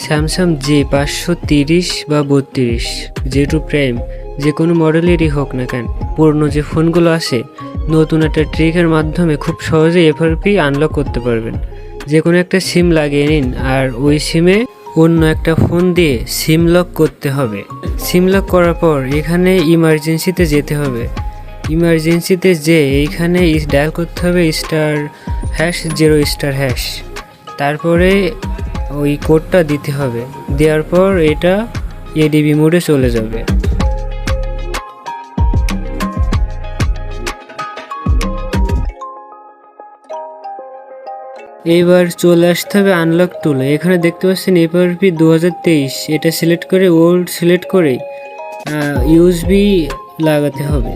Samsung J530 বা 32 J2 prime যে কোনো মডেলেরই হোক না কেন, পুরনো যে ফোনগুলো আছে নতুন একটা ট্রিকের মাধ্যমে খুব সহজে এফআরপি আনলক করতে পারবেন। যে কোনো একটা সিম লাগিয়ে নিন আর ওই সিমে অন্য একটা ফোন দিয়ে সিম লক করতে হবে। সিম লক করার পর এখানে ইমার্জেন্সিতে যেতে হবে। ইমার্জেন্সিতে যে এইখানে ডায়াল করতে হবে *0*#। তারপরে ওই কোডটা দিতে হবে, দেওয়ার পর এটা এডিবি মোডে চলে যাবে। এইবার চলে আসতে হবে আনলক টুলে। এখানে দেখতে পাচ্ছেন এফআরপি 2023, এটা সিলেক্ট করে ওল্ড সিলেক্ট করে ইউএসবি লাগাতে হবে।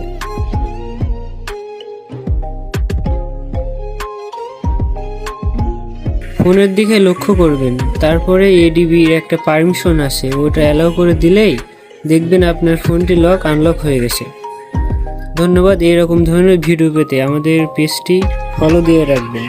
ফোনের দিকে লক্ষ্য করবেন, তারপরে এডিবির একটা পারমিশন আছে, ওটা অ্যালাউ করে দিলেই দেখবেন আপনার ফোনটি লক আনলক হয়ে গেছে। ধন্যবাদ। এরকম ধরনের ভিডিও পেতে আমাদের পেজটি ফলো দিয়ে রাখবেন।